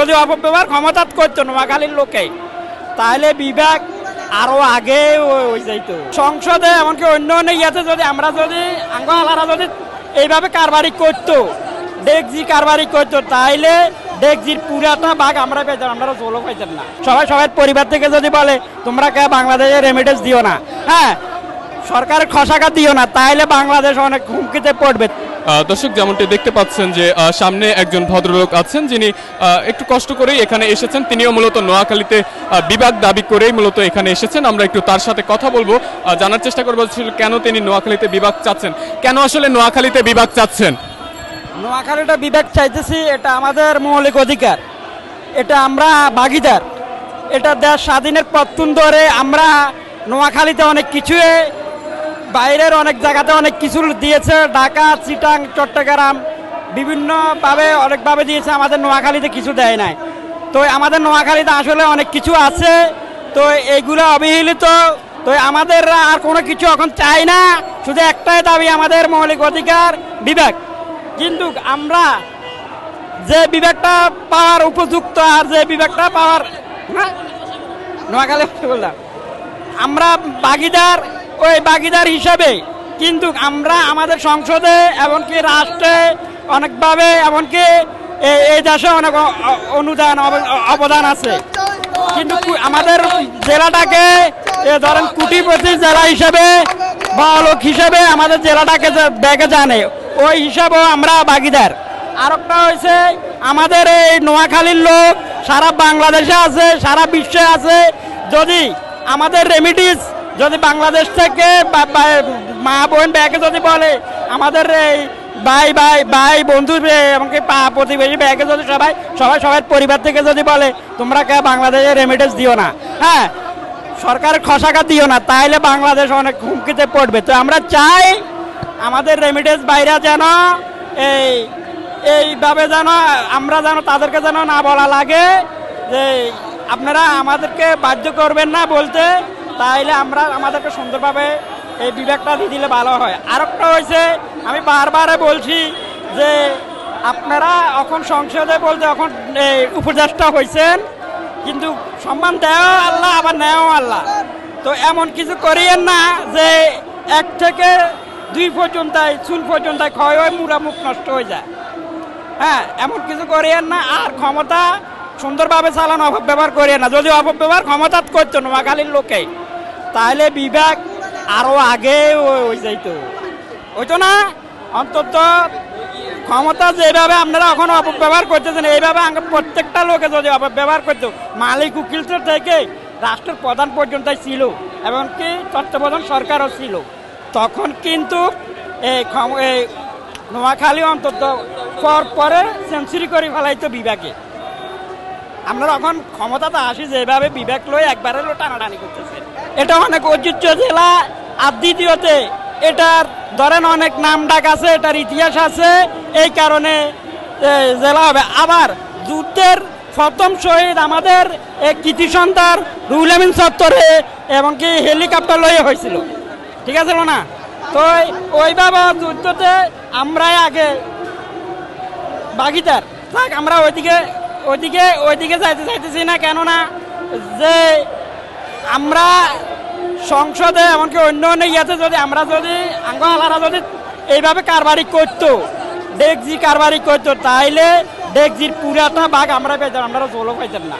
যদি অপব্যবহার ক্ষমতা করতো নোয়াখালীর লোকে, তাহলে বিভাগ আরো আগে হয়ে যাইতো। সংসদে এমনকি অন্য অন্য ইয়াতে যদি আমরা যদি আঙ্গহালারা যদি এইভাবে কারবারি করতো, ডেকজি কারবারি করতো, তাইলে ডেকজির পুরাটা ভাগ আমরা পেতাম, আমরা জলও পাইতাম না। সবাই পরিবার থেকে যদি বলে তোমরা কে বাংলাদেশে রেমিটেন্স দিও না, হ্যাঁ সরকারের খসাকা দিও না, তাইলে বাংলাদেশ অনেক হুমকিতে পড়বে। দর্শক যেমনটি দেখতে পাচ্ছেন যে সামনে একজন ভদ্রলোক আছেন যিনি একটু কষ্ট করেই এখানে এসেছেন। তিনিও মূলত নোয়াখালীতে বিভাগ দাবি করেই মূলত এখানে এসেছেন। আমরা একটু তার সাথে কথা বলবো, জানার চেষ্টা করবো কেন তিনি নোয়াখালীতে বিভাগ চাচ্ছেন, কেন আসলে নোয়াখালীতে বিভাগ চাচ্ছেন। নোয়াখালীটা বিভাগ চাইতেছি, এটা আমাদের মৌলিক অধিকার, এটা আমরা ভাগিদার। এটা দেশ স্বাধীনের প্রথম ধরে আমরা নোয়াখালীতে অনেক কিছু, বাইরের অনেক জায়গাতে অনেক কিছু দিয়েছে, ঢাকা, চিটাং, চট্টগ্রাম বিভিন্নভাবে অনেকভাবে দিয়েছে, আমাদের নোয়াখালীতে কিছু দেয় নাই। তো আমাদের নোয়াখালীতে আসলে অনেক কিছু আছে, তো এইগুলো অবহেলিত। তো আমাদের আর কোনো কিছু এখন চাই না, শুধু একটাই দাবি আমাদের মৌলিক অধিকার বিভাগ। কিন্তু আমরা যে বিভাগটা পাওয়ার উপযুক্ত আর যে বিভাগটা পাওয়ার নোয়াখালী বললাম আমরা ভাগিদার, ওই ভাগিদার হিসাবে কিন্তু আমরা আমাদের সংসদে এমনকি রাষ্ট্রে অনেকভাবে এমনকি এই দেশে অনেক অনুদান অবদান আছে, কিন্তু আমাদের জেলাটাকে ধরেন কোটিপতি জেলা হিসাবে বা লোক হিসাবে আমাদের জেলাটাকে ব্যাগে জানে, ওই হিসাবেও আমরা ভাগিদার। আর একটা হয়েছে আমাদের এই নোয়াখালীর লোক সারা বাংলাদেশে আছে, সারা বিশ্বে আছে। যদি আমাদের রেমিডিস যদি বাংলাদেশ থেকে মা বোন ব্যাগে যদি বলে আমাদের এই ভাই বন্ধু এমনকি প্রতিবেশী ব্যাগে যদি সবাই পরিবার থেকে যদি বলে তোমরা কে বাংলাদেশে রেমিটেন্স দিও না, হ্যাঁ সরকারের খসাকা দিও না, তাইলে বাংলাদেশ অনেক হুমকিতে পড়বে। তো আমরা চাই আমাদের রেমিটেন্স বাইরে যেন এইভাবে যেন আমরা যেন তাদেরকে যেন না বলা লাগে যে আপনারা আমাদেরকে বাধ্য করবেন না বলতে, তাইলে আমরা আমাদেরকে সুন্দরভাবে এই বিভাগটা দিয়ে দিলে ভালো হয়। আরেকটা হয়েছে আমি বারবারে বলছি যে আপনারা এখন সংসদে বলতে এখন উপদেষ্টা হয়েছেন, কিন্তু সম্মান দেওয়া আল্লাহ আবার নেওয়া আল্লাহ। তো এমন কিছু করিয়েন না যে 1 থেকে 2 পর্যন্ত চুল পর্যন্ত ক্ষয় হয়, মুড়া মুখ নষ্ট হয়ে যায়, হ্যাঁ এমন কিছু করিয়েন না। আর ক্ষমতা সুন্দরভাবে চালানো, অপব্যবহার করিয়েন না। যদি অপব্যবহার ক্ষমতা করতো নোয়াখালীর লোকে, তাহলে বিভাগ আরো আগে হয়ে যাইতো, হইতো না। অন্তত ক্ষমতা যেভাবে আপনারা এখন অপব্যবহার করতেছেন, এইভাবে প্রত্যেকটা লোকে যদি অপব্যবহার করতো, মালিক উকিল থেকে রাষ্ট্রের প্রধান পর্যন্ত ছিল, এমনকি তত্ত্বাবধান সরকারও ছিল, তখন কিন্তু এই নোয়াখালী অন্তত পরে সেঞ্চুরি করে ফেলাইতো বিভাগে। আমরা এখন ক্ষমতাতে আসি যেভাবে বিভাগ লয়ে একবারে টানাটানি করতেছে। এটা অনেক ঐতিহ্য জেলা, আর দ্বিতীয়তে এটার ধরেন অনেক নাম ডাক আছে, এটার ইতিহাস আছে, এই কারণে জেলা হবে। আবার যুদ্ধের প্রথম শহীদ আমাদের কৃতি সন্তান রুহুল আমিন চত্বরে এমনকি হেলিকপ্টার লয়ে হয়েছিল, ঠিক আছে না? তো ওইভাবে যুদ্ধতে আমরাই আগে ভাগিদার থাক, আমরা ওইদিকে চাইতেছি না। কেননা যে আমরা সংসদে এমনকি অন্য অন্য ইয়াতে যদি আমরা যদি আঙ্গহালারা যদি এইভাবে কারবারি করতো, ডেকজি কারবারি করতো, তাইলে ডেকজির পুরাটা ভাগ আমরা পেতাম, আমরা জলও পাইতাম না।